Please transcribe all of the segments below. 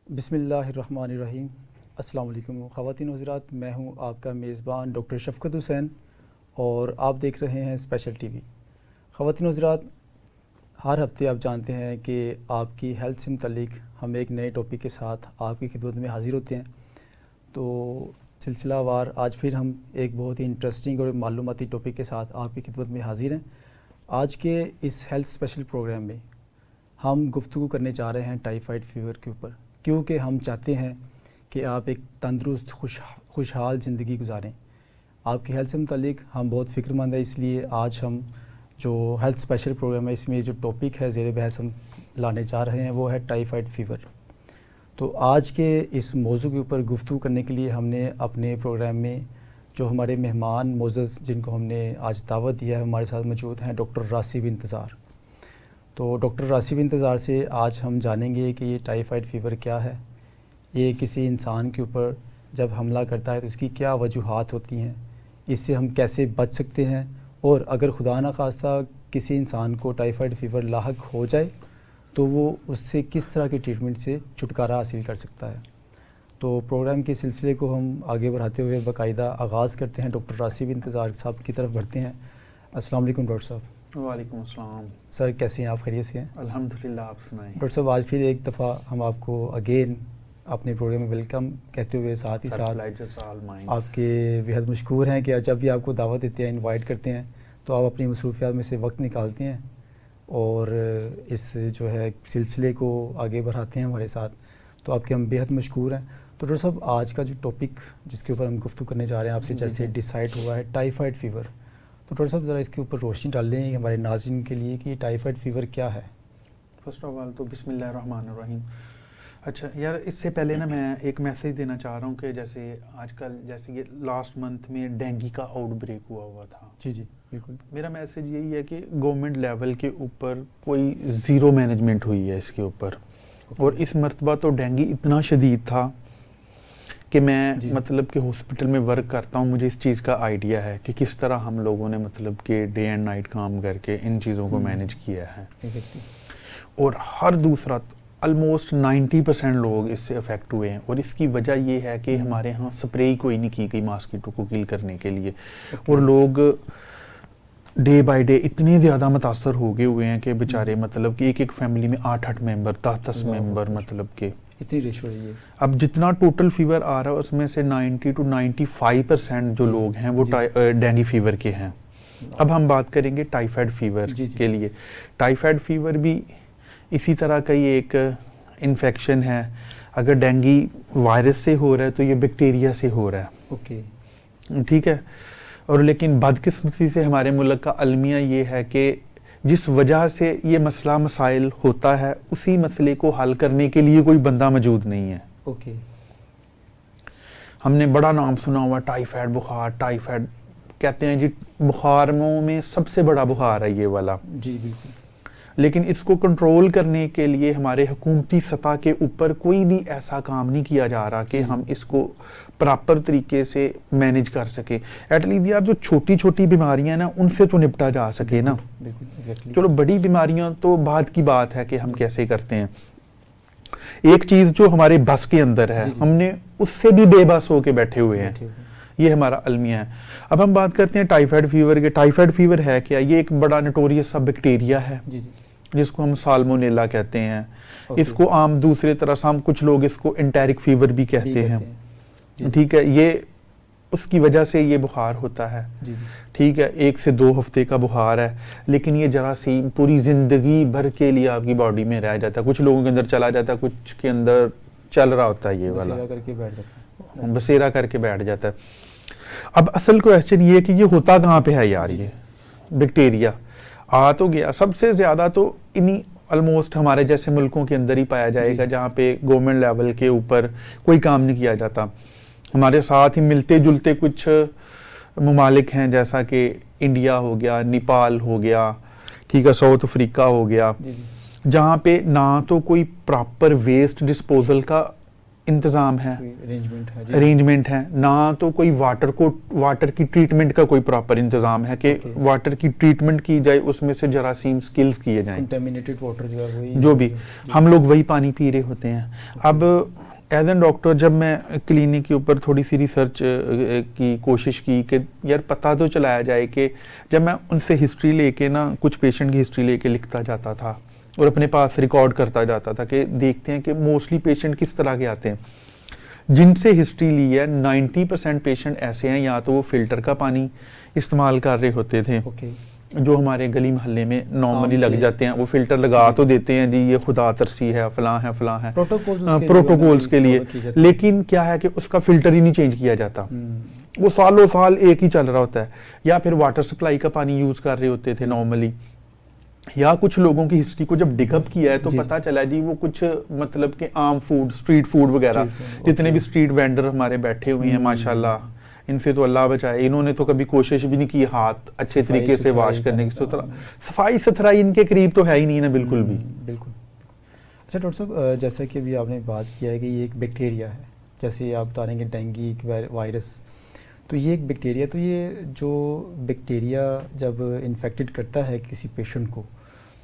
बिस्मिल्लाहिर्रहमानिर्रहीम। अस्सलाम वालेकुम ख़वातीन व हज़रात, मैं हूं आपका मेज़बान डॉक्टर शफ़क़त हुसैन और आप देख रहे हैं स्पेशल टीवी। ख़वातीन व हज़रात, हर हफ्ते आप जानते हैं कि आपकी हेल्थ से मुतल्लिक हम एक नए टॉपिक के साथ आपकी खिदमत में हाज़िर होते हैं। तो सिलसिलावार आज फिर हम एक बहुत ही इंटरेस्टिंग और मालूमाती टॉपिक के साथ आपकी खिदमत में हाज़िर हैं। आज के इस हेल्थ स्पेशल प्रोग्राम में हम गुफ्तगू करने जा रहे हैं टाइफाइड फ़ीवर के ऊपर, क्योंकि हम चाहते हैं कि आप एक तंदुरुस्त खुशहाल ज़िंदगी गुजारें। आपकी हेल्थ से मुतल्लिक हम बहुत फ़िक्रमंद है, इसलिए आज हम जो हेल्थ स्पेशल प्रोग्राम है इसमें जो टॉपिक है ज़ेर बहस हम लाने जा रहे हैं वो है टाइफाइड फ़ीवर। तो आज के इस मौजू के ऊपर गुफ्तगू करने के लिए हमने अपने प्रोग्राम में जो हमारे मेहमान मोअज़्ज़ज़ जिनको हमने आज दावत दिया है, हमारे साथ मौजूद हैं डॉक्टर रासिब इंतज़ार। तो डॉक्टर रासिब इंतज़ार से आज हम जानेंगे कि ये टाइफाइड फ़ीवर क्या है, ये किसी इंसान के ऊपर जब हमला करता है तो इसकी क्या वजूहात होती हैं, इससे हम कैसे बच सकते हैं, और अगर खुदा न खास्ता किसी इंसान को टाइफाइड फ़ीवर लाहक हो जाए तो वो उससे किस तरह की ट्रीटमेंट से छुटकारा हासिल कर सकता है। तो प्रोग्राम के सिलसिले को हम आगे बढ़ाते हुए बाकायदा आगाज़ करते हैं। डॉक्टर रासिब इंतज़ार साहब की तरफ बढ़ते हैं। अस्सलाम वालेकुम डॉक्टर साहब। वालेकुम अस्सलाम। सर कैसे हैं आप, खैरियत से हैं? अल्हम्दुलिल्लाह, आप सुनाएं। डॉक्टर साहब आज फिर एक दफ़ा हम आपको अगेन अपने प्रोग्राम में वेलकम कहते हुए साथ ही साथ आपके बेहद मशकूर हैं कि जब भी आपको दावत देते हैं, इनवाइट करते हैं तो आप अपनी मसरूफियात में से वक्त निकालते हैं और इस जो है सिलसिले को आगे बढ़ाते हैं हमारे साथ। तो आपके हम बेहद मशकूर हैं। तो डॉक्टर साहब आज का जो टॉपिक जिसके ऊपर हम गुफ्तगू करने जा रहे हैं आपसे, जैसे डिसाइड हुआ है टाइफाइड फ़ीवर, तो डॉक्टर साहब ज़रा इसके ऊपर रोशनी डाल लें हमारे नाज़रीन के लिए कि टाइफाइड फ़ीवर क्या है। फर्स्ट ऑफ ऑल तो बिस्मिल्लाहिर्रहमानिर्रहीम। अच्छा यार, इससे पहले ना मैं एक मैसेज देना चाह रहा हूँ कि जैसे आजकल जैसे ये लास्ट मंथ में डेंगू का आउटब्रेक हुआ था। जी जी बिल्कुल। मेरा मैसेज यही है कि गवर्नमेंट लेवल के ऊपर कोई ज़ीरो मैनेजमेंट हुई है इसके ऊपर। और इस मरतबा तो डेंगू इतना शदीद था कि मैं मतलब कि हॉस्पिटल में वर्क करता हूँ, मुझे इस चीज़ का आइडिया है कि किस तरह हम लोगों ने मतलब कि डे एंड नाइट काम करके इन चीज़ों को मैनेज किया है। और हर दूसरा ऑलमोस्ट 90% लोग इससे अफेक्ट हुए हैं। और इसकी वजह ये है कि हमारे यहाँ स्प्रे ही कोई नहीं की गई मॉस्किटो को किल करने के लिए। और लोग डे बाय डे इतने ज़्यादा मुतासर हो गए हुए हैं कि बेचारे मतलब कि एक फैमिली में 8-8 मेंबर 10-10 मेंबर मतलब के इतनी रेशो है ये। अब जितना टोटल फीवर आ रहा है उसमें से 90 to 95% जो लोग हैं वो डेंगू फीवर के हैं। अब हम बात करेंगे टाइफाइड फीवर के लिए। टाइफाइड फीवर भी इसी तरह का ही एक इन्फेक्शन है। अगर डेंगू वायरस से हो रहा है तो ये बैक्टीरिया से हो रहा है। ओके ठीक है। और लेकिन बदकिस्मती से हमारे मुल्क का अलमिया ये है कि जिस वजह से ये मसला मसाइल होता है उसी मसले को हल करने के लिए कोई बंदा मौजूद नहीं है। ओके। हमने बड़ा नाम सुना हुआ टाइफाइड बुखार। टाइफाइड कहते हैं जी बुखारों में सबसे बड़ा बुखार है ये वाला। जी बिल्कुल। लेकिन इसको कंट्रोल करने के लिए हमारे हुकूमती सतह के ऊपर कोई भी ऐसा काम नहीं किया जा रहा कि हम इसको प्रॉपर तरीके से मैनेज कर सके। एटलीस्ट यार जो छोटी छोटी बीमारियां ना उनसे तो निपटा जा सके ना। चलो बड़ी बीमारियां तो बाद की बात है कि हम कैसे करते हैं। एक चीज जो हमारे बस के अंदर है हमने उससे भी बेबस होके बैठे हुए हैं। ये हमारा अलमिया है। अब हम बात करते हैं टाइफाइड फीवर के। टाइफाइड फीवर है क्या? ये एक बड़ा नोटोरियस सा बैक्टीरिया है जिसको हम साल्मोनेला कहते हैं। इसको आम दूसरे तरह से हम कुछ लोग इसको एंटेरिक फीवर भी कहते हैं। ठीक है। ये उसकी वजह से ये बुखार होता है। ठीक है। 1 से 2 हफ्ते का बुखार है, लेकिन ये जरासीम पूरी जिंदगी भर के लिए आपकी बॉडी में रह जाता है। कुछ लोगों के अंदर चला जाता है, कुछ के अंदर चल रहा होता है, ये वाला बसेरा करके बैठ जाता है। अब असल क्वेश्चन ये है कि ये होता कहाँ पे है यार? ये बैक्टीरिया आ तो गया सबसे ज्यादा तो इन्हीं ऑलमोस्ट हमारे जैसे मुल्कों के अंदर ही पाया जाएगा जहाँ पे गवर्नमेंट लेवल के ऊपर कोई काम नहीं किया जाता। हमारे साथ ही मिलते जुलते कुछ ममालिक हैं जैसा कि इंडिया हो गया, नेपाल हो गया, ठीक है, साउथ अफ्रीका हो गया, जहाँ पे ना तो कोई प्रॉपर वेस्ट डिस्पोजल का इंतज़ाम है, अरेंजमेंट है अरेंजमेंट है, ना तो कोई वाटर की ट्रीटमेंट का कोई प्रॉपर इंतज़ाम है कि वाटर की ट्रीटमेंट की जाए, उसमें से जरासीम स्किल्स किए जाएं, कंटेमिनेटेड वाटर जो है वही जो भी हम लोग वही पानी पी रहे होते हैं। अब एज एन डॉक्टर जब मैं क्लिनिक के ऊपर थोड़ी सी रिसर्च की कोशिश की कि यार पता तो चलाया जाए कि जब मैं उनसे हिस्ट्री लेके ना कुछ पेशेंट की हिस्ट्री लेके लिखता जाता था और अपने पास रिकॉर्ड करता जाता था कि देखते हैं कि मोस्टली पेशेंट किस तरह के आते हैं। जिनसे हिस्ट्री ली है 90% पेशेंट ऐसे हैं या तो वो फिल्टर का पानी इस्तेमाल कर रहे होते थे, जो हमारे गली मोहल्ले में नॉर्मली लग जाते हैं, वो फिल्टर लगा तो देते हैं जी ये खुदा तरसी है, फलां है प्रोटोकॉल्स के लिए, लेकिन क्या है कि उसका फिल्टर ही नहीं चेंज किया जाता, वो सालों साल एक ही चल रहा होता है। या फिर वाटर सप्लाई का पानी यूज कर रहे होते थे नॉर्मली। या कुछ लोगों की हिस्ट्री को जब डिगअप किया है तो पता चला जी वो कुछ मतलब कि आम फूड, स्ट्रीट फूड वगैरह, जितने भी स्ट्रीट वेंडर हमारे बैठे हुए हैं माशाल्लाह, इनसे तो अल्लाह बचाए, इन्होंने तो कभी कोशिश भी नहीं की हाथ अच्छे तरीके से वॉश करने की। सफाई सुथराई इनके करीब तो है ही नहीं ना, बिल्कुल भी। बिल्कुल। अच्छा डॉक्टर साहब, जैसा कि अभी आपने बात किया है कि ये एक बैक्टीरिया है, जैसे आप बता रहे हैं कि डेंगू वायरस, तो ये एक बैक्टीरिया, तो ये जो बैक्टीरिया जब इन्फेक्टेड करता है किसी पेशेंट को,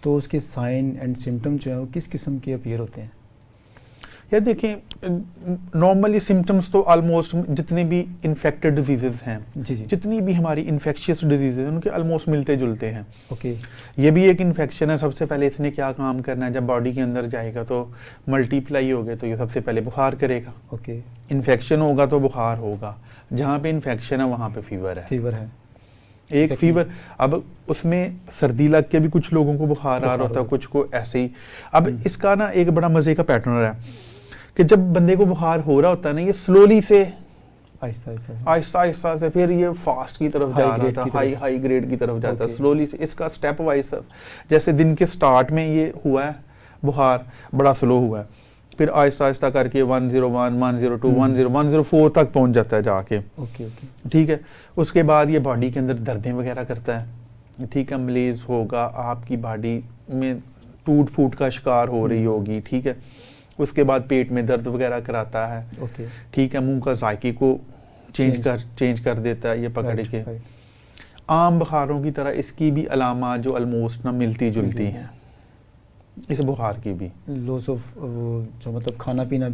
तो उसके साइन एंड सिम्टम जो है वो किस किस्म के अपीयर होते हैं? यार देखिए, नॉर्मली सिम्टम्स तो ऑलमोस्ट जितने भी इन्फेक्टेड डिजीजेज हैं, जितनी भी हमारी इन्फेक्शियस डिजीजेज हैं, उनके ऑलमोस्ट मिलते जुलते हैं। ओके। ये भी एक इन्फेक्शन है, सबसे पहले इसने क्या काम करना है, जब बॉडी के अंदर जाएगा तो मल्टीप्लाई हो गए तो ये सबसे पहले बुखार करेगा। ओके। इन्फेक्शन होगा तो बुखार होगा, जहाँ पे इन्फेक्शन है वहाँ पे फीवर है। एक फीवर, अब उसमें सर्दी लग के भी कुछ लोगों को बुखार आ रहा होता है, कुछ को ऐसे ही। अब इसका ना एक बड़ा मजे का पैटर्न है कि जब बंदे को बुखार हो रहा होता है ना, ये स्लोली से आहिस्ता से फिर ये फास्ट की तरफ जा रहा था, हाई ग्रेड की तरफ जाता है स्लोली से। इसका स्टेप वाइज, जैसे दिन के स्टार्ट में ये हुआ है बुखार, बड़ा स्लो हुआ है, फिर आहिस्ता करके 101, 102, 104 तक पहुंच जाता है जाके। ओके। ठीक है। उसके बाद ये बॉडी के अंदर दर्दें वगैरह करता है, ठीक है, मलेज होगा, आपकी बॉडी में टूट फूट का शिकार हो रही होगी, ठीक है। उसके बाद पेट में दर्द वगैरह कराता है, ओके, ठीक है, मुंह का जायके को चेंज कर देता है ये पकड़ के। आम बुखारों की तरह इसकी भी अलामात जो ऑलमोस्ट ना मिलती जुलती हैं, इस बुखार की भी। लॉस ऑफ जो मतलब खाना पीना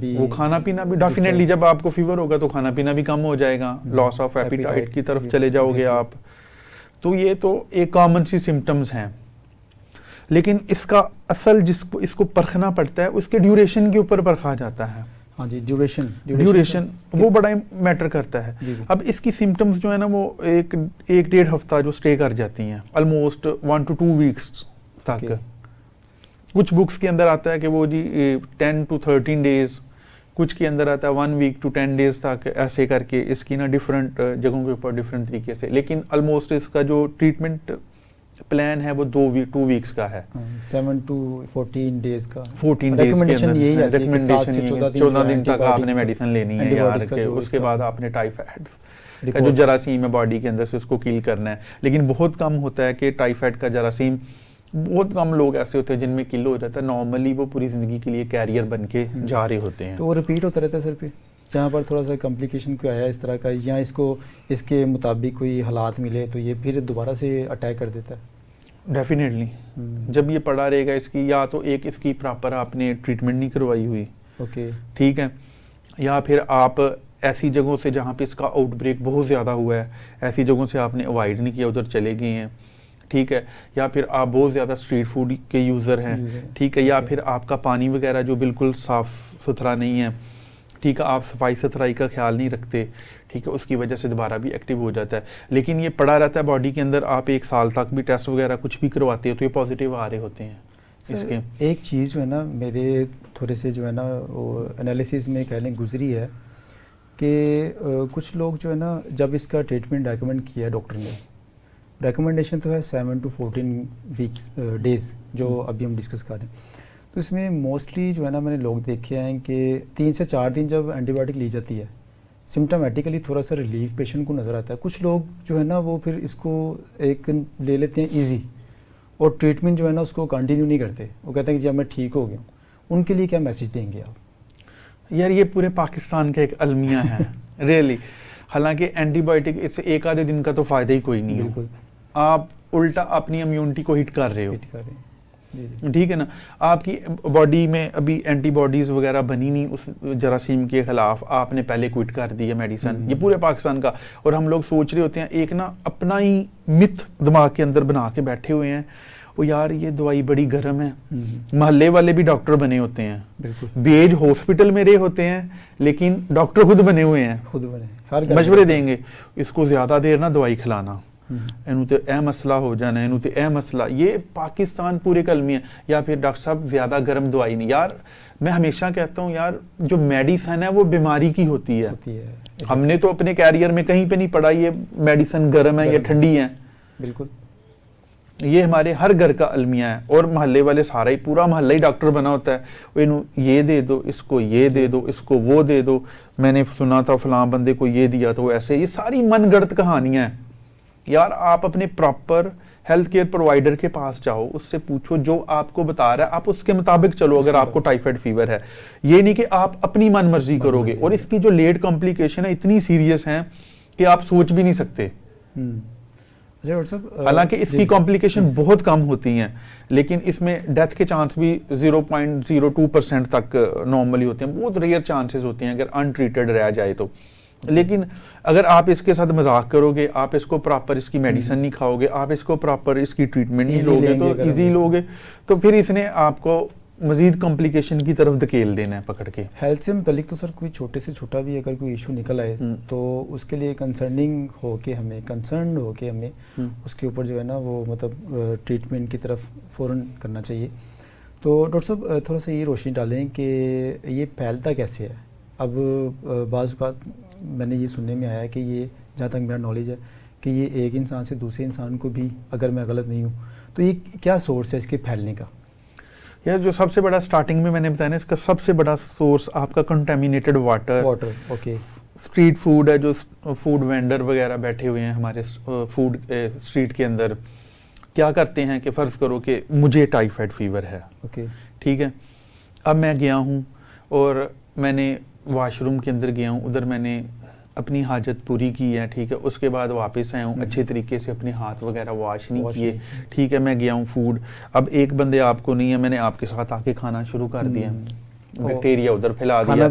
भी डेफिनेटली, जब आपको फीवर होगा तो खाना पीना भी कम हो जाएगा, लॉस ऑफ एपिटाइट की तरफ चले जाओगे आप। तो ये तो एक कॉमन सी सिम्टम्स हैं, लेकिन इसका असल जिसको इसको परखना पड़ता है उसके ड्यूरेशन के ऊपर परखा जाता है। हाँ जी, ड्यूरेशन वो बड़ा मैटर करता है। अब इसकी सिम्टम्स जो है ना वो एक 1.5 हफ्ता जो स्टे कर जाती हैं, ऑलमोस्ट 1 to 2 वीक्स तक। कुछ बुक्स के अंदर आता है कि वो जी 10 to 13 डेज, कुछ के अंदर आता है 1 week to 10 डेज तक, ऐसे करके इसकी ना डिफरेंट जगहों के ऊपर डिफरेंट तरीके से। लेकिन ऑलमोस्ट इसका जो ट्रीटमेंट प्लान है वो 2 वीक्स का है, 7 to 14 डेज का। 14 डेज के अंदर रिकमेंडेशन 14 दिन तक आपने मेडिसिन लेनी है यार के। उसके बाद आपने टाइफाइड का जो जरासीम है बॉडी के अंदर से उसको किल करना है। लेकिन बहुत कम होता है कि टाइफाइड का जरासीम, बहुत कम लोग ऐसे होते हैं जिनमें किल हो जाता है। नॉर्मली वो पूरी जिंदगी के लिए कैरियर बन के जा रहे होते हैं। तो वो रिपीट होता रहता है सर पे, जहाँ पर थोड़ा सा कॉम्प्लिकेशन को आया इस तरह का, या इसको इसके मुताबिक कोई हालात मिले तो ये फिर दोबारा से अटैक कर देता है? डेफिनेटली, जब ये पड़ा रहेगा इसकी, या तो एक इसकी प्रॉपर आपने ट्रीटमेंट नहीं करवाई हुई, ओके, ठीक है, या फिर आप ऐसी जगहों से जहाँ पे इसका आउटब्रेक बहुत ज़्यादा हुआ है, ऐसी जगहों से आपने अवॉइड नहीं किया, उधर चले गए हैं, ठीक है, या फिर आप बहुत ज़्यादा स्ट्रीट फूड के यूज़र हैं, ठीक है, या फिर आपका पानी वगैरह जो बिल्कुल साफ़ सुथरा नहीं है, ठीक है, आप सफाई सुथराई का ख्याल नहीं रखते, ठीक है, उसकी वजह से दोबारा भी एक्टिव हो जाता है। लेकिन ये पड़ा रहता है बॉडी के अंदर, आप 1 साल तक भी टेस्ट वगैरह कुछ भी करवाते हो तो ये पॉजिटिव आ रहे होते हैं इसके। एक चीज़ जो है ना मेरे थोड़े से जो है ना वो एनालिसिस में कह लें गुजरी है कि कुछ लोग जो है ना जब इसका ट्रीटमेंट रेकमेंड किया डॉक्टर ने, रेकमेंडेशन तो है 7 to 14 डेज़ जो अभी हम डिस्कस कर रहे हैं, तो इसमें मोस्टली जो है ना मैंने लोग देखे हैं कि 3 से 4 दिन जब एंटीबायोटिक ली जाती है, सिम्टोमेटिकली थोड़ा सा रिलीफ पेशेंट को नज़र आता है। कुछ लोग जो है ना वो फिर इसको एक ले लेते हैं ईजी और ट्रीटमेंट जो है ना उसको कंटिन्यू नहीं करते, वो कहते हैं कि जब मैं ठीक हो गया। उनके लिए क्या मैसेज देंगे आप? यार ये पूरे पाकिस्तान का एक अलमिया है रियली। हालांकि एंटीबायोटिक इससे एक आधे दिन का तो फायदा ही कोई नहीं बिल्कुल। हो, आप उल्टा अपनी इम्यूनिटी को हिट कर रहे हो। हिट कर रहे हैं। जी जी। ठीक है ना, आपकी बॉडी में अभी एंटीबॉडीज वगैरह बनी नहीं उस जरासीम के खिलाफ, आपने पहले क्विट कर दी है मेडिसिन। ये पूरे पाकिस्तान का, और हम लोग सोच रहे होते हैं एक ना अपना ही मिथ दिमाग के अंदर बना के बैठे हुए हैं, वो यार ये दवाई बड़ी गर्म है। मोहल्ले वाले भी डॉक्टर बने होते हैं, बिल्कुल। बेज हॉस्पिटल में रहे होते हैं, लेकिन डॉक्टर खुद बने हुए हैं, खुद बने, हर घर मशवरे में। देंगे इसको ज्यादा देर ना दवाई खिलाना, इनू तो ए मसला हो जाना, इनू तो ए मसला। ये पाकिस्तान पूरे कलमी है। या फिर डॉक्टर साहब ज्यादा गर्म दवाई नहीं। यार मैं हमेशा कहता हूँ यार, जो मेडिसिन है वो बीमारी की होती है। हमने तो अपने कैरियर में कहीं पे नहीं पढ़ा ये मेडिसिन गर्म है या ठंडी है। बिल्कुल। ये हमारे हर घर का अलमिया है, और मोहल्ले वाले सारा ही पूरा मोहल्ला ही डॉक्टर बना होता है। वो इन्हू ये दे दो, इसको ये दे दो, इसको वो दे दो, मैंने सुना था फलां बंदे को ये दिया तो ऐसे। ये सारी मनगढ़ंत कहानियां हैं। यार आप अपने प्रॉपर हेल्थ केयर प्रोवाइडर के पास जाओ, उससे पूछो, जो आपको बता रहा है आप उसके मुताबिक चलो। अगर आपको टाइफाइड फीवर है, ये नहीं कि आप अपनी मन मर्जी करोगे। और इसकी जो लेट कॉम्प्लिकेशन है इतनी सीरियस है कि आप सोच भी नहीं सकते। हालांकि इसकी कॉम्प्लिकेशन बहुत कम होती हैं, लेकिन इसमें डेथ के चांस भी 0.02% तक नॉर्मली होते हैं। बहुत रेयर चांसेस होते हैं अगर अनट्रीटेड रह जाए तो। लेकिन अगर आप इसके साथ मजाक करोगे, आप इसको प्रॉपर इसकी मेडिसिन नहीं खाओगे, आप इसको प्रॉपर इसकी ट्रीटमेंट नहीं लोगे, तो इजी लोगे, तो फिर इसने आपको मजीद कॉम्प्लिकेशन की तरफ धकेल देना है पकड़ के। हेल्थ से मुतालिक तो सर कोई छोटे से छोटा भी अगर कोई इशू निकल आए तो उसके लिए कंसर्न होके हमें उसके ऊपर जो है ना वो मतलब ट्रीटमेंट की तरफ फ़ौरन करना चाहिए। तो डॉक्टर साहब थोड़ा सा ये रोशनी डालें कि ये फैलता कैसे है। अब बाज़ औक़ात मैंने ये सुनने में आया कि ये, जहाँ तक मेरा नॉलेज है, कि ये एक इंसान से दूसरे इंसान को भी, अगर मैं गलत नहीं हूँ, तो ये क्या सोर्स है इसके फैलने का। यार जो सबसे बड़ा स्टार्टिंग में मैंने बताया ना, इसका सबसे बड़ा सोर्स आपका contaminated water. Okay. Street food है, जो फूड वेंडर वगैरह बैठे हुए हैं हमारे फूड स्ट्रीट के अंदर, क्या करते हैं कि फ़र्ज़ करो कि मुझे टाइफाइड फीवर है। ओके। ठीक है, अब मैं गया हूँ और मैंने वॉशरूम के अंदर गया हूँ, उधर मैंने अपनी हाजत पूरी की है। ठीक है, उसके बाद वापस आया हूँ, अच्छे तरीके से अपने हाथ वगैरह वॉश नहीं किए। ठीक है, मैं गया हूँ फूड, अब एक बंदे आपको नहीं है, मैंने आपके साथ आके खाना शुरू कर दिया, बैक्टीरिया उधर फैला दिया,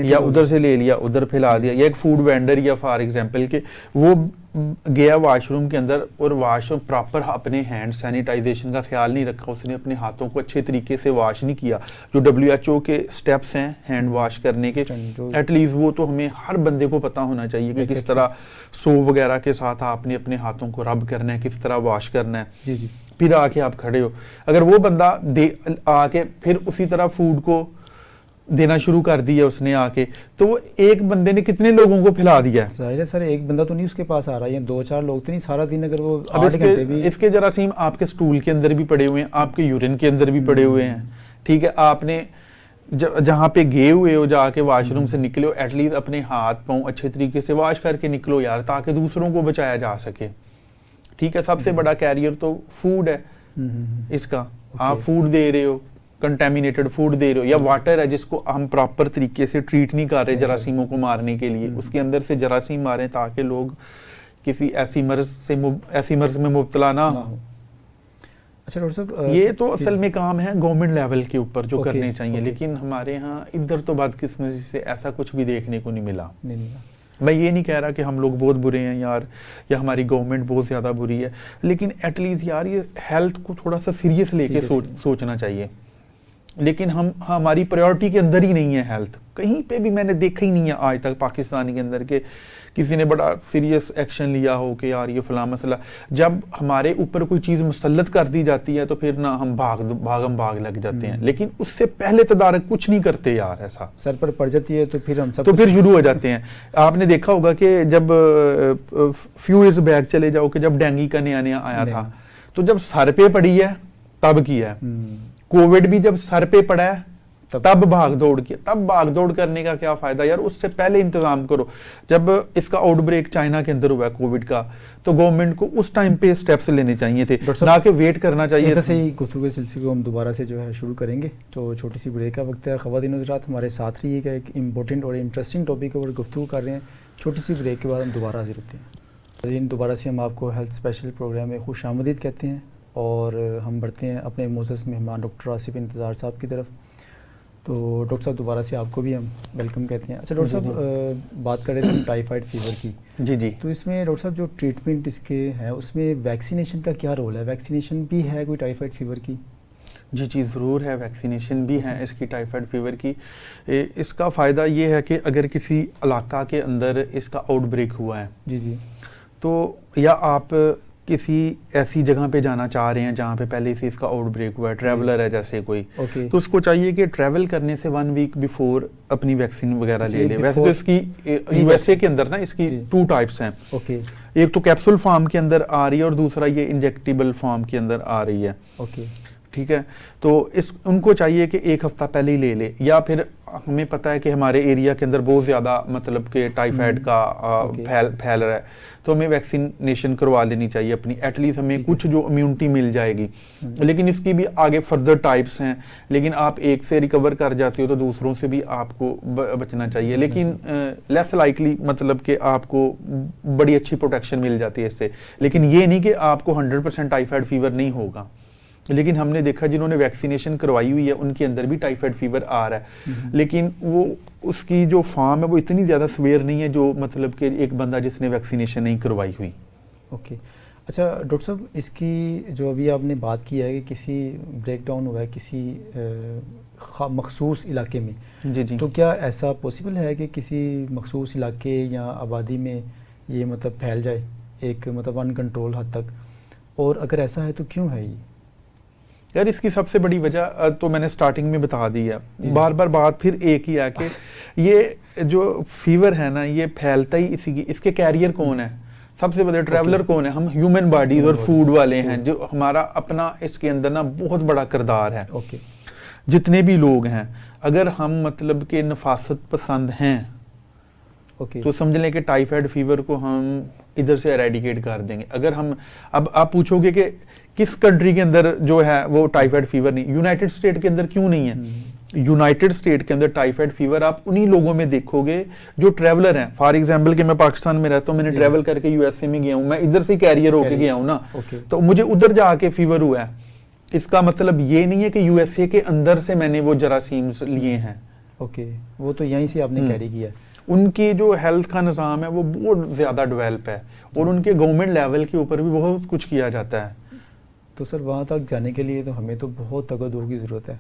या उधर से ले लिया उधर फैला दिया। या एक फूड वेंडर, या फॉर एग्जांपल के वो गया वॉशरूम के अंदर और वॉशरूम प्रॉपर अपने हैंड सैनिटाइजेशन का ख्याल नहीं रखा, उसने अपने हाथों को अच्छे तरीके से वॉश नहीं किया। जो WHO के स्टेप्स हैं हैंड वॉश करने के, एटलीस्ट वो तो हमें हर बंदे को पता होना चाहिए कि किस तरह सोप वगैरह के साथ आपने अपने हाथों को रब करना है, किस तरह वॉश करना है। जी जी। फिर आके आप खड़े हो, अगर वो बंदा आके फिर उसी तरह फूड को देना शुरू कर दिया उसने आके, तो वो एक बंदे ने कितने लोगों को फैला दिया है। सर एक बंदा तो नहीं उसके पास आ रहा है, 2-4 लोग तो नहीं, सारा दिन अगर वो अब इसके जरासीम आपके स्टूल के अंदर भी पड़े हुए हैं, आपके यूरिन के अंदर भी पड़े हुए हैं। ठीक है, आपने जहाँ पे गए हुए हो, जाके वॉशरूम से निकले हो, एटलीस्ट अपने हाथ पाँव अच्छे तरीके से वॉश करके निकलो यार, ताकि दूसरों को बचाया जा सके। ठीक है, सबसे बड़ा कैरियर तो फूड है इसका। आप फूड दे रहे हो, कंटेमिनेटेड फूड दे रहे हो, या वाटर है जिसको हम प्रॉपर तरीके से ट्रीट नहीं कर रहे जरासीमों को मारने के लिए, उसके अंदर से जरासीम मारें ताकि लोग किसी ऐसी मर्ज में मुब्तला ना हो। अच्छा डॉक्टर साहब, ये तो असल में काम है गवर्नमेंट लेवल के ऊपर जो करने चाहिए, लेकिन हमारे यहाँ इधर तो बदकिस्मती से ऐसा कुछ भी देखने को नहीं मिला। मैं ये नहीं कह रहा कि हम लोग बहुत बुरे हैं यार, या हमारी गवर्नमेंट बहुत ज़्यादा बुरी है, लेकिन एटलीस्ट यार ये हेल्थ को थोड़ा सा सीरियस लेके सोचना चाहिए। लेकिन हमारी प्रायोरिटी के अंदर ही नहीं है हेल्थ। कहीं पे भी मैंने देखा ही नहीं है आज तक पाकिस्तान के अंदर के किसी ने बड़ा सीरियस एक्शन लिया हो कि यार ये फला मसला। जब हमारे ऊपर कोई चीज़ मुसल्लत कर दी जाती है तो फिर ना हम भाग लग जाते हैं, लेकिन उससे पहले तदारक कुछ नहीं करते यार। ऐसा सर पर पड़ जाती है तो फिर हम सब फिर शुरू हो जाते हैं। आपने देखा होगा कि जब फ्यू ईयर्स बैक चले जाओ कि जब डेंगू का नया आया था, तो जब सर पे पड़ी है तब की है। कोविड भी जब सर पे पड़ा है तब भाग दौड़ करने का क्या फायदा यार, उससे पहले इंतजाम करो। जब इसका आउटब्रेक चाइना के अंदर हुआ कोविड का, तो गवर्नमेंट को उस टाइम पे स्टेप्स लेने चाहिए थे, ना कि वेट करना चाहिए। ऐसे ही गुफ्तगू के सिलसिले को हम दोबारा से जो है शुरू करेंगे, तो छोटी सी ब्रेक का वक्त है। ख़वातीन हज़रात हमारे साथ रहिएगा, एक इम्पोर्टेंट और इंटरेस्टिंग टॉपिक के ऊपर गुफ्तगू कर रहे हैं। छोटी सी ब्रेक के बाद हम दोबारा हाजिर होते हैं। दोबारा से हम आपको हेल्थ स्पेशल प्रोग्राम में खुश आमदीद कहते हैं और हम बढ़ते हैं अपने मोअज़्ज़ज़ मेहमान डॉक्टर आसिफ इंतज़ार साहब की तरफ। तो डॉक्टर साहब दोबारा से आपको भी हम वेलकम कहते हैं। अच्छा डॉक्टर साहब, बात कर रहे थे टाइफाइड फीवर की। जी। तो इसमें डॉक्टर साहब जो ट्रीटमेंट इसके है उसमें वैक्सीनेशन का क्या रोल है? वैक्सीनेशन भी है कोई टाइफाइड फीवर की? जी ज़रूर है, वैक्सीनेशन भी है इसकी टाइफाइड फीवर की। इसका फ़ायदा ये है कि अगर किसी इलाका के अंदर इसका आउटब्रेक हुआ है जी, तो या आप किसी ऐसी जगह पे जाना चाह रहे हैं जहाँ पे पहले से इसका आउटब्रेक हुआ है, ट्रैवलर है जैसे कोई, तो उसको चाहिए कि ट्रैवल करने से 1 वीक बिफोर अपनी वैक्सीन वगैरह ले ले। वैसे तो इसकी यूएसए के अंदर ना इसकी 2 टाइप्स हैं। एक तो कैप्सूल फॉर्म के अंदर आ रही है और दूसरा ये इंजेक्टेबल फॉर्म के अंदर आ रही है। ठीक है, तो उनको चाहिए कि 1 हफ्ता पहले ही ले ले, या फिर हमें पता है कि हमारे एरिया के अंदर बहुत ज़्यादा मतलब कि टाइफाइड का फैल रहा है, तो हमें वैक्सीनेशन करवा लेनी चाहिए अपनी, एटलीस्ट हमें कुछ जो इम्यूनिटी मिल जाएगी। लेकिन इसकी भी आगे फर्दर टाइप्स हैं, लेकिन आप एक से रिकवर कर जाते हो तो दूसरों से भी आपको बचना चाहिए। लेकिन लेस लाइकली मतलब कि आपको बड़ी अच्छी प्रोटेक्शन मिल जाती है इससे। लेकिन ये नहीं कि आपको 100% टाइफाइड फीवर नहीं होगा, लेकिन हमने देखा जिन्होंने वैक्सीनेशन करवाई हुई है उनके अंदर भी टाइफाइड फीवर आ रहा है, लेकिन वो उसकी जो फॉर्म है वो इतनी ज़्यादा सीवियर नहीं है जो मतलब कि एक बंदा जिसने वैक्सीनेशन नहीं करवाई हुई। अच्छा डॉक्टर साहब, इसकी जो अभी आपने बात की है कि किसी ब्रेकडाउन हुआ है किसी मखसूस इलाके में, जी, तो क्या ऐसा पॉसिबल है कि किसी मखसूस इलाके या आबादी में ये मतलब फैल जाए एक मतलब अनकंट्रोल हद तक, और अगर ऐसा है तो क्यों है ये? यार इसकी सबसे बड़ी वजह तो मैंने स्टार्टिंग में बता दी है, बार बार बात फिर एक ही है कि ये जो फीवर है ना ये फैलता ही इसके कैरियर कौन है, सबसे बड़े ट्रैवलर कौन है? हम ह्यूमन बॉडीज और फूड वाले हैं, जो हमारा अपना इसके अंदर ना बहुत बड़ा किरदार है। जितने भी लोग हैं, अगर हम मतलब के नफासत पसंद हैं तो समझ लें कि टाइफाइड फीवर को हम इधर से एरेडिकेट कर देंगे। अगर हम अब आप पूछोगे कि किस कंट्री के अंदर जो है वो टाइफाइड फीवर नहीं, यूनाइटेड स्टेट के अंदर क्यों नहीं है? यूनाइटेड स्टेट के अंदर टाइफाइड फीवर आप उन्हीं लोगों में देखोगे जो ट्रैवलर हैं। फॉर एग्जांपल कि मैं पाकिस्तान में रहता हूँ, मैंने ट्रैवल करके यूएसए में गया हूँ, मैं इधर से कैरियर होके गया हूँ ना, तो मुझे उधर जाके फीवर हुआ है। इसका मतलब ये नहीं है कि यूएसए के अंदर से मैंने वो जरासीम्स लिए हैं। वो तो यहीं से आपने कैरी किया। उनकी जो हेल्थ का निज़ाम है वो बहुत ज़्यादा डेवलप है और उनके गवर्नमेंट लेवल के ऊपर भी बहुत कुछ किया जाता है। तो सर वहाँ तक जाने के लिए तो हमें तो बहुत तगदुर की ज़रूरत है।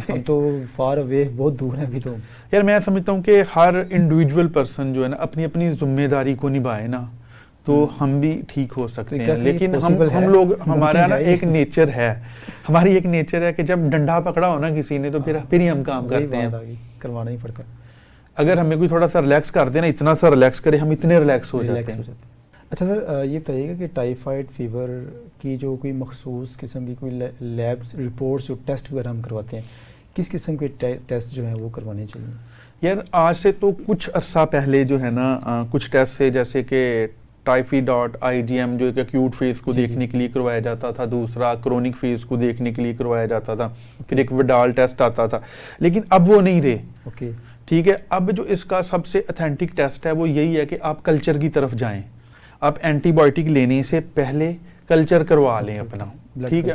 हम तो फार अवे बहुत दूर हैं अभी तो। यार मैं समझता हूँ कि हर इंडिविजुअल पर्सन जो है ना अपनी अपनी जिम्मेदारी को निभाए ना, तो हम भी ठीक हो सकते हैं। लेकिन हम लोग, हमारा ना एक नेचर है, हमारी एक नेचर है कि जब डंडा पकड़ा हो ना किसी ने तो फिर ही हम काम करते हैं, करवाना ही पड़ता है। अगर हमें कोई थोड़ा सा रिलैक्स कर देना, इतना सा रिलैक्स करे, हम इतने रिलैक्स हो जाते हैं। अच्छा सर, ये बताइएगा कि टाइफाइड फीवर की जो कोई मखसूस किस्म की कोई लैब्स रिपोर्ट्स जो टेस्ट वगैरह हम करवाते हैं, किस किस्म के टेस्ट जो हैं वो करवाने चाहिए? यार आज से तो कुछ अरसा पहले जो है ना कुछ टेस्ट से, जैसे कि टाइफी.IgM जो एक एक्यूट फेज को देखने के लिए करवाया जाता था, दूसरा क्रोनिक फेज को देखने के लिए करवाया जाता था, फिर एक विडाल टेस्ट आता था, लेकिन अब वो नहीं रहे। ठीक है, अब जो इसका सबसे ऑथेंटिक टेस्ट है वो यही है कि आप कल्चर की तरफ जाएं। आप एंटीबायोटिक लेने से पहले कल्चर करवा लें अपना, ठीक है,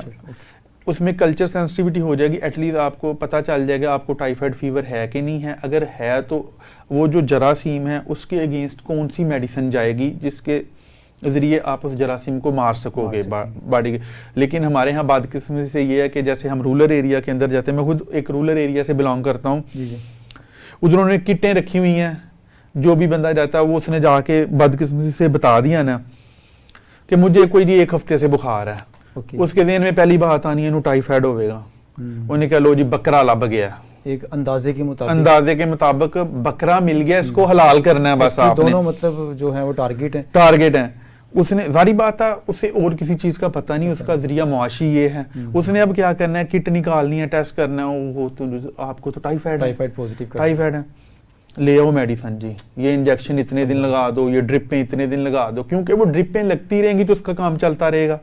उसमें कल्चर सेंसिटिविटी हो जाएगी, एटलीस्ट आपको पता चल जाएगा आपको टाइफाइड फीवर है कि नहीं है। अगर है तो वो जो जरासीम है उसके अगेंस्ट कौन सी मेडिसिन जाएगी जिसके ज़रिए आप उस जरासीम को मार सकोगे बॉडी के। लेकिन हमारे यहाँ बदकिस्मती से ये है कि जैसे हम रूरल एरिया के अंदर जाते हैं, मैं खुद एक रूरल एरिया से बिलोंग करता हूँ, उधर उन्होंने किटें रखी हुई हैं, जो भी बंदा जाता है वो उसने जाके बदकिस्मती से बता दिया ना कि मुझे कोई नहीं 1 हफ्ते से बुखार है, उसके दिन में पहली बात आनी है टाइफाइड होगा। उन्हें कह लो जी बकरा लग गया, एक अंदाजे के मुताबिक बकरा मिल गया, इसको हलाल करना है बस आपने। दोनों मतलब जो है वो टारगेट है। उसने जारी बात है, उसे और किसी चीज़ का पता नहीं, उसका जरिया मुआशी ये है। उसने अब क्या करना है, किट निकालनी है, टेस्ट करना है, वो तो आपको तो टाइफाइड पॉजिटिव टाइफाइड है, ले आओ मेडिसिन जी, ये इंजेक्शन इतने दिन लगा दो, ये ड्रिपें इतने दिन लगा दो, क्योंकि वो ड्रिपें लगती रहेंगी तो उसका काम चलता रहेगा,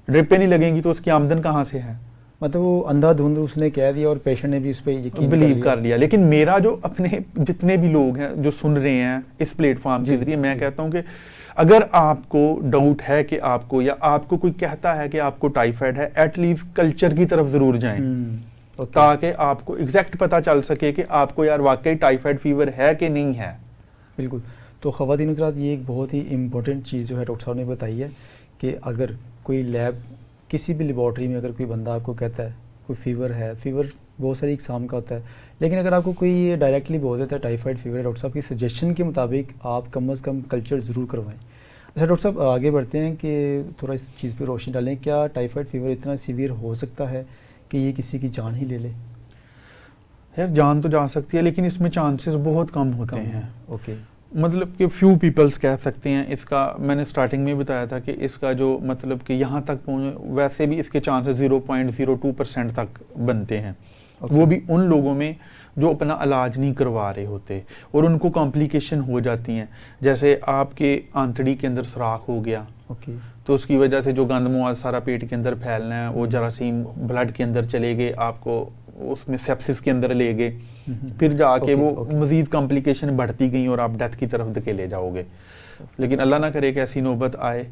ड्रिपें नहीं लगेंगी तो उसकी आमदन कहाँ से है। मतलब वो अंधाधुंध उसने कह दिया और पेशेंट ने भी उस पर यकीन बिलीव कर लिया। लेकिन मेरा जो अपने जितने भी लोग हैं जो सुन रहे हैं इस प्लेटफॉर्म के जरिए, मैं कहता हूँ कि अगर आपको डाउट है कि आपको, या आपको कोई कहता है कि आपको टाइफाइड है, एटलीस्ट कल्चर की तरफ जरूर जाएं, ताकि आपको एग्जैक्ट पता चल सके कि आपको यार वाकई टाइफाइड फीवर है कि नहीं है। बिल्कुल। तो ख़वातीन हज़रात, ये एक बहुत ही इम्पोर्टेंट चीज़ जो है डॉक्टर साहब ने बताई है कि अगर कोई लैब, किसी भी लेबॉर्ट्री में अगर कोई बंदा आपको कहता है कोई फ़ीवर है, फ़ीवर बहुत सारी इकसाम का होता है, लेकिन अगर आपको कोई ये डायरेक्टली बोल देता है टाइफाइड फीवर है, डॉक्टर साहब की सजेशन के मुताबिक आप कम अज़ कम कल्चर ज़रूर करवाएं। अच्छा डॉक्टर साहब, आगे बढ़ते हैं कि थोड़ा इस चीज़ पे रोशनी डालें। क्या टाइफाइड फीवर इतना सीवियर हो सकता है कि ये किसी की जान ही ले ले? यार जान तो जा सकती है, लेकिन इसमें चांसेस बहुत कम होते हैं। ओके। मतलब कि फ्यू पीपल्स कह सकते हैं इसका। मैंने स्टार्टिंग में बताया था कि इसका जो मतलब कि यहाँ तक पहुँच, वैसे भी इसके चांसेस 0.02% तक बनते हैं। वो भी उन लोगों में जो अपना इलाज नहीं करवा रहे होते और उनको कॉम्प्लिकेशन हो जाती हैं। जैसे आपके आंतड़ी के अंदर सुराख हो गया, तो उसकी वजह से जो गंद मवाद सारा पेट के अंदर फैलना है, वो जरासीम ब्लड के अंदर चले गए, आपको उसमें सेप्सिस के अंदर ले गए, फिर जाके वो मजीद कॉम्प्लिकेशन बढ़ती गई और आप डेथ की तरफ धकेले जाओगे। लेकिन अल्लाह ना करे कि ऐसी नौबत आए,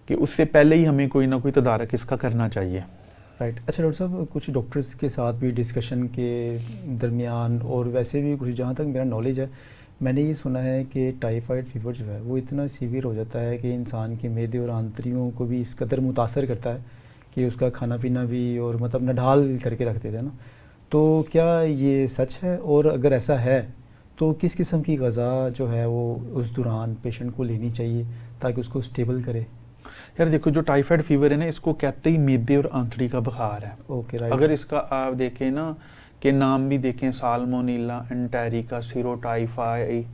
कि उससे पहले ही हमें कोई ना कोई तदारक इसका करना चाहिए। राइट। अच्छा डॉक्टर साहब, कुछ डॉक्टर्स के साथ भी डिस्कशन के दरमियान और वैसे भी कुछ, जहाँ तक मेरा नॉलेज है, मैंने ये सुना है कि टाइफाइड फीवर जो है वो इतना सीवियर हो जाता है कि इंसान के मैदे और आंतड़ियों को भी इस कदर मुतासर करता है कि उसका खाना पीना भी, और मतलब नढाल करके रख देते हैं ना। तो क्या ये सच है? और अगर ऐसा है तो किस किस्म की ग़िज़ा जो है वो उस दौरान पेशेंट को लेनी चाहिए ताकि उसको स्टेबल करे? यार देखो, जो टाइफाइड फीवर है ना, इसको कहते ही मैदे और आंतड़ी का बुखार है। Okay, right. अगर इसका आप देखें ना कि नाम भी देखें, साल्मोनेला एंटेरिका सीरोटाइफाई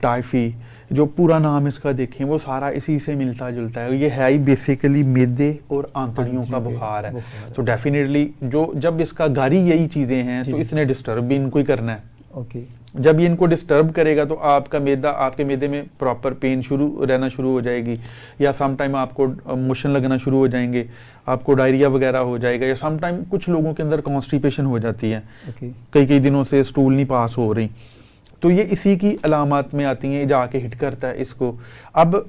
टाइफी, जो पूरा नाम इसका देखें वो सारा इसी से मिलता जुलता है। ये है ही बेसिकली मैदे और आंतड़ियों का बुखार है। तो डेफिनेटली जो जब इसका गारी यही चीज़ें हैं, तो इसने डिस्टर्ब भी इनको ही करना है। ओके। जब ये इनको डिस्टर्ब करेगा तो आपका मैदा, आपके मैदे में प्रॉपर पेन रहना शुरू हो जाएगी, या सम टाइम आपको मोशन लगना शुरू हो जाएंगे, आपको डायरिया वगैरह हो जाएगा, या सम टाइम कुछ लोगों के अंदर कॉन्स्टिपेशन हो जाती है। कई दिनों से स्टूल नहीं पास हो रही, तो ये इसी की अलामात में आती हैं, जाके हिट करता है इसको। अब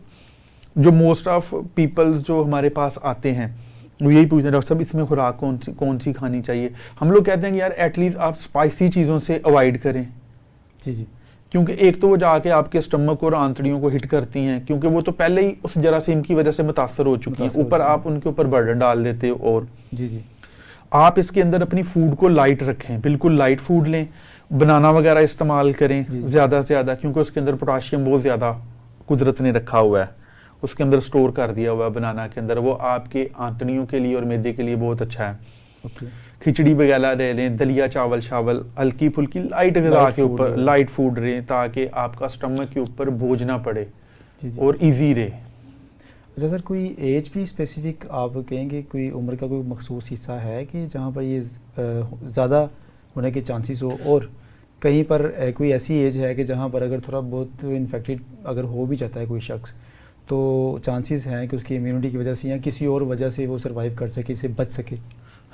जो मोस्ट ऑफ पीपल्स जो हमारे पास आते हैं वो यही पूछते हैं, डॉक्टर साहब इसमें खुराक कौन सी खानी चाहिए? हम लोग कहते हैं कि यार एटलीस्ट आप स्पाइसी चीज़ों से अवॉइड करें। जी। क्योंकि एक तो वो जाके आपके स्टमक और आंतड़ियों को हिट करती हैं, क्योंकि वो तो पहले ही उस जरासीम की वजह से मुतासर हो चुकी हैं, ऊपर आप उनके ऊपर बर्डन डाल देते हो। और जी। आप इसके अंदर अपनी फूड को लाइट रखें, बिल्कुल लाइट फूड लें, बनाना वगैरह इस्तेमाल करें ज़्यादा से ज़्यादा, क्योंकि उसके अंदर पोटाशियम बहुत ज़्यादा कुदरत ने रखा हुआ है, उसके अंदर स्टोर कर दिया हुआ है बनाना के अंदर, वो आपके आंतड़ियों के लिए और मैदे के लिए बहुत अच्छा है। खिचड़ी वगैरह ले लें, दलिया चावल हल्की फुल्की लाइट ग़िज़ा के ऊपर लाइट फूड रहे, ताकि आपका स्टमक के ऊपर बोझ ना पड़े और इजी रहे। अच्छा सर, कोई एज भी स्पेसिफिक आप कहेंगे, कोई उम्र का कोई मखसूस हिस्सा है कि जहाँ पर ये ज़्यादा होने के चांसेस हो, और कहीं पर कोई ऐसी एज है कि जहाँ पर अगर थोड़ा बहुत इन्फेक्टेड अगर हो भी जाता है कोई शख्स, तो चांसेस हैं कि उसकी इम्यूनिटी की वजह से या किसी और वजह से वो सर्वाइव कर सके, इससे बच सके?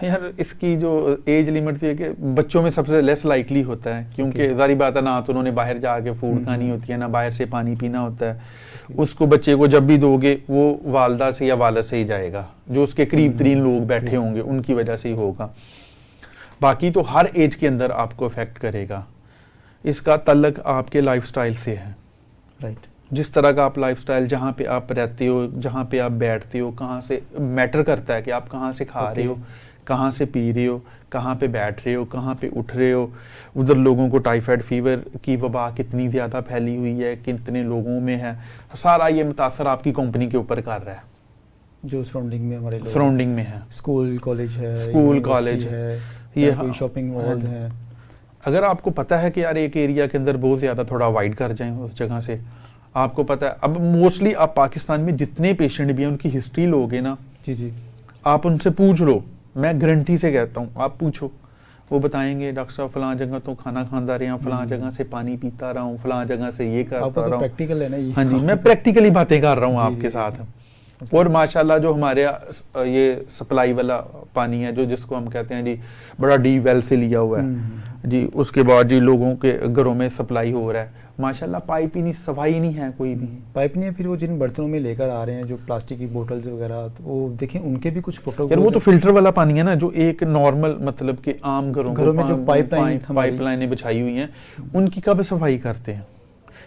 यार इसकी जो एज लिमिट थी है कि बच्चों में सबसे लेस लाइकली होता है, क्योंकि जारी बात है ना, तो उन्होंने बाहर जाके फूड खानी होती है, ना बाहर से पानी पीना होता है। उसको बच्चे को जब भी दोगे वो वालदा से या वालद से ही जाएगा, जो उसके करीब तरीन लोग बैठे होंगे उनकी वजह से ही होगा। बाकी तो हर एज के अंदर आपको अफेक्ट करेगा। इसका तल्लक आपके लाइफस्टाइल से है। राइट। जिस तरह का आप लाइफस्टाइल, जहाँ पे आप रहते हो, जहाँ पे आप बैठते हो, कहाँ से मैटर करता है कि आप कहाँ से खा रहे हो, कहाँ से पी रहे हो, कहाँ पे बैठ रहे हो, कहाँ पे उठ रहे हो। उधर लोगों को टाइफाइड फीवर की वबा कितनी ज़्यादा फैली हुई है, कितने लोगों में है, सारा ये मुतासर आपकी कंपनी के ऊपर कर रहा है, जो सराउंडिंग में हमारे सराउंडिंग में है। स्कूल कॉलेज है, स्कूल कॉलेज है, ये शॉपिंग मॉल्स हैं। अगर आपको पता है कि यार एक एरिया के अंदर बहुत ज़्यादा, थोड़ा अवॉइड कर जाएं उस जगह से। आपको पता है अब मोस्टली आप पाकिस्तान में जितने पेशेंट भी हैं उनकी हिस्ट्री लोगे ना, जी जी, आप उनसे पूछ लो, मैं गारंटी से कहता हूँ, आप पूछो, वो बताएंगे डॉक्टर साहब फलां जगह तो खाना खांदा रहा, फलां जगह से पानी पीता रहा हूँ, फलां जगह से ये करता आपका रहा तो हूँ। प्रैक्टिकल है ना ये। हाँ जी, मैं प्रैक्टिकली बातें कर रहा हूँ जी, आपके जी, साथ। जी। और माशाल्लाह जो हमारे ये सप्लाई वाला पानी है, जो जिसको हम कहते हैं जी बड़ा डीप वेल से लिया हुआ है जी, उसके बाद जी लोगों के घरों में सप्लाई हो रहा है, माशाल्लाह पाइप ही नहीं, सफाई नहीं है कोई भी। पाइप नहीं है, फिर वो जिन बर्तनों में लेकर आ रहे हैं जो प्लास्टिक की बोतल्स वगैरह, तो वो देखें उनके भी कुछ प्रोटोकॉल। यार वो तो फिल्टर वाला पानी है ना, जो एक नॉर्मल मतलब कि आम घरों में जो पाइपलाइनें बिछाई हुई हैं, उनकी कब सफाई करते हैं?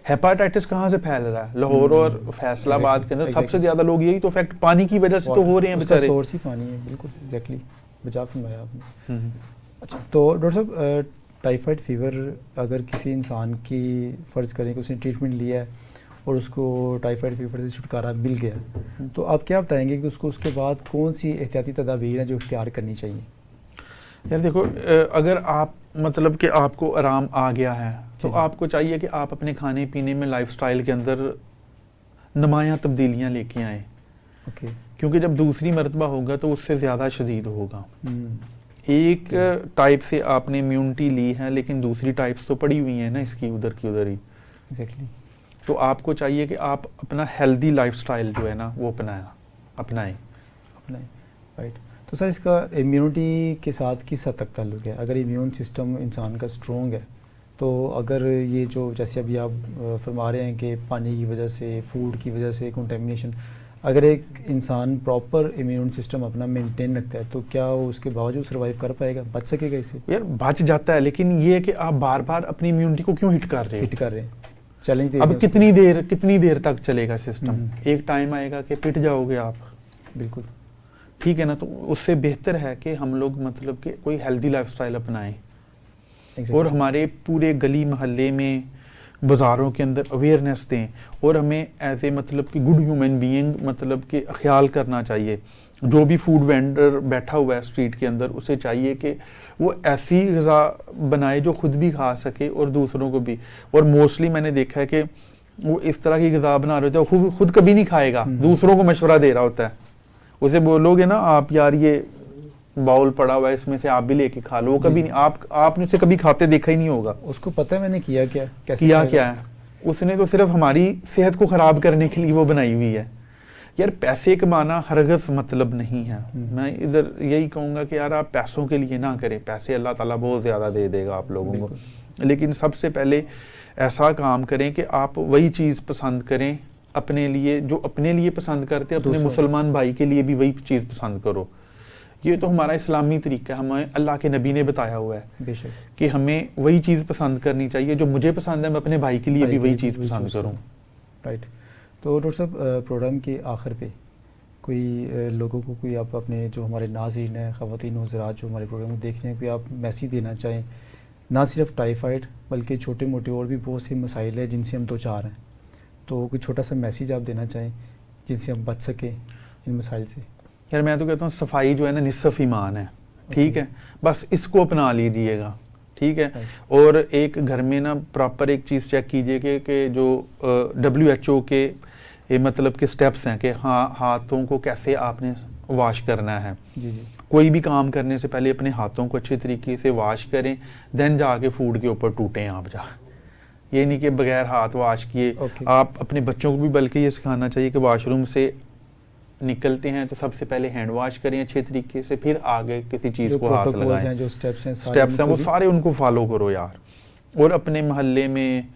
हेपाटाइटिस कहाँ से फैल रहा है? लाहौर और फैसलाबाद के अंदर सबसे ज्यादा लोग यही तो इफेक्ट पानी की वजह से तो हो रहे हैं बेचारे। सोर्स ही पानी है, बिल्कुल एग्जैक्टली, बचा फरमाया आपने। अच्छा, तो डॉक्टर साहब टाइफाइड फीवर अगर किसी इंसान की फ़र्ज़ करें कि उसने ट्रीटमेंट लिया है और उसको टाइफाइड फीवर से छुटकारा मिल गया, तो आप क्या बताएंगे कि उसको उसके बाद कौन सी एहतियाती तदाबीर हैं जो इख्तियार करनी चाहिए? यार देखो, अगर आप मतलब कि आपको आराम आ गया है तो आपको चाहिए कि आप अपने खाने पीने में, लाइफस्टाइल के अंदर नुमायां तब्दीलियां लेके आएँ। ओके। क्योंकि जब दूसरी मरतबा होगा तो उससे ज़्यादा शदीद होगा। एक टाइप से आपने इम्यूनिटी ली है, लेकिन दूसरी टाइप्स तो पड़ी हुई हैं ना इसकी, उधर की उधर ही। एग्जैक्टली। तो आपको चाहिए कि आप अपना हेल्दी लाइफस्टाइल जो है ना वो अपनाएं। राइट। तो सर इसका इम्यूनिटी के साथ किस हद तक ताल्लुक है? अगर इम्यून सिस्टम इंसान का स्ट्रॉन्ग है तो अगर ये जो जैसे अभी आप फरमा रहे हैं कि पानी की वजह से, फूड की वजह से कंटेमिनेशन, अगर एक इंसान प्रॉपर इम्यून सिस्टम अपना मेंटेन रखता है तो क्या वो उसके बावजूद सर्वाइव कर पाएगा, बच सकेगा इससे? यार बच जाता है, लेकिन ये है कि आप बार बार अपनी इम्यूनिटी को क्यों हिट कर रहे हैं? चैलेंज दे। अब कितनी देर तक चलेगा सिस्टम? एक टाइम आएगा कि पिट जाओगे आप। बिल्कुल ठीक है ना, तो उससे बेहतर है कि हम लोग मतलब कि कोई हेल्दी लाइफस्टाइल अपनाएं। और हमारे पूरे गली मोहल्ले में, बाज़ारों के अंदर अवेयरनेस दें, और हमें एज ए मतलब कि गुड ह्यूमन बीइंग मतलब कि ख्याल करना चाहिए। जो भी फूड वेंडर बैठा हुआ है स्ट्रीट के अंदर, उसे चाहिए कि वो ऐसी ग़िज़ा बनाए जो खुद भी खा सके और दूसरों को भी। और मोस्टली मैंने देखा है कि वो इस तरह की ग़िज़ा बना रहे होते हैं, खुद कभी नहीं खाएगा, दूसरों को मशवरा दे रहा होता है। उसे बोलोगे ना आप, यार ये बाउल पड़ा हुआ है, इसमें से आप भी लेके खा लो, वो कभी नहीं, आपने उसे कभी खाते देखा ही नहीं होगा। उसको पता है मैंने किया क्या, कैसे क्या है। उसने तो सिर्फ हमारी सेहत को खराब करने के लिए वो बनाई हुई है। यार पैसे कमाना हरगज़ मतलब नहीं है। मैं इधर यही कहूँगा कि यार आप पैसों के लिए ना करें, पैसे अल्लाह ताला बहुत ज़्यादा दे देगा आप लोगों को, लेकिन सबसे पहले ऐसा काम करें कि आप वही चीज़ पसंद करें अपने लिए, जो अपने लिए पसंद करते हैं, अपने मुसलमान भाई के लिए भी वही चीज़ पसंद करो। ये तो हमारा इस्लामी तरीका है, हमें अल्लाह के नबी ने बताया हुआ है कि हमें वही चीज़ पसंद करनी चाहिए जो मुझे पसंद है, मैं अपने भाई के लिए भी वही चीज़ पसंद करूँ। राइट। तो डॉक्टर साहब प्रोग्राम के आखिर पे कोई लोगों को कोई आप अपने जो हमारे नाज़रीन हैं, ख़वातीन हज़रात जो हमारे प्रोग्राम को देख रहे हैं, कोई आप मैसेज देना चाहें, ना सिर्फ टाइफाइड बल्कि छोटे मोटे और भी बहुत से मसाइल हैं जिनसे हम दो चार हैं, तो कोई छोटा सा मैसेज आप देना चाहें जिनसे हम बच सकें इन मसाइल से? यार मैं तो कहता हूँ सफाई जो है ना निस्फ़ ईमान है। ठीक है, बस इसको अपना लीजिएगा। ठीक है, और एक घर में ना प्रॉपर एक चीज़ चेक कीजिए कि जो WHO के ये मतलब के स्टेप्स हैं कि हाँ, हाथों को कैसे आपने वॉश करना है। जी। कोई भी काम करने से पहले अपने हाथों को अच्छे तरीके से वॉश करें, देन जाके फूड के ऊपर टूटें आप जा। ये नहीं कि बगैर हाथ वॉश किए। आप अपने बच्चों को भी बल्कि ये सिखाना चाहिए कि वॉशरूम से निकलते हैं तो सबसे पहले हैंड वॉश करें अच्छे तरीके से, फिर आगे किसी चीज़ को हाथ लगाएं। जो स्टेप्स हैं वो सारे उनको फॉलो करो यार। और अपने मोहल्ले में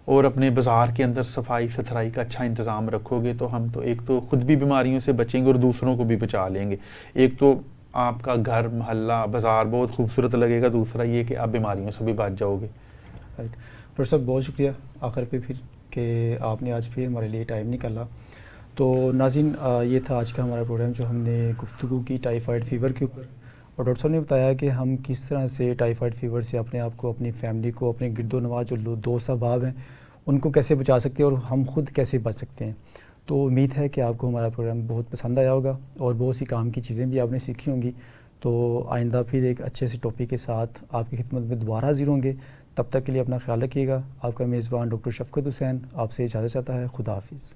और अपने बाज़ार के अंदर सफाई सुथराई का अच्छा इंतज़ाम रखोगे तो हम तो एक तो खुद भी बीमारियों से बचेंगे और दूसरों को भी बचा लेंगे। एक तो आपका घर, मोहल्ला, बाज़ार बहुत खूबसूरत लगेगा, दूसरा ये कि आप बीमारियों से भी बच जाओगे। राइट। डॉक्टर साहब बहुत शुक्रिया आखिर पे फिर कि आपने आज फिर हमारे लिए टाइम निकाला। तो नाज़रीन, ये था आज का हमारा प्रोग्राम जो हमने गुफ्तगू की टाइफाइड फ़ीवर के ऊपर, और डॉक्टर साहब ने बताया कि हम किस तरह से टाइफाइड फ़ीवर से अपने आप को, अपनी फैमिली को, अपने गिरदोनवाज जो दोस्त अहबाब हैं उनको कैसे बचा सकते हैं और हम खुद कैसे बच सकते हैं। तो उम्मीद है कि आपको हमारा प्रोग्राम बहुत पसंद आया होगा और बहुत सी काम की चीज़ें भी आपने सीखी होंगी। तो आइंदा फिर एक अच्छे से टॉपिक के साथ आपकी खिदमत में दोबारा हाज़िर होंगे। तब तक के लिए अपना ख्याल रखिएगा। आपका मेज़बान डॉक्टर शफकत हुसैन आपसे इजाज़त चाहता है। खुदा हाफिज़।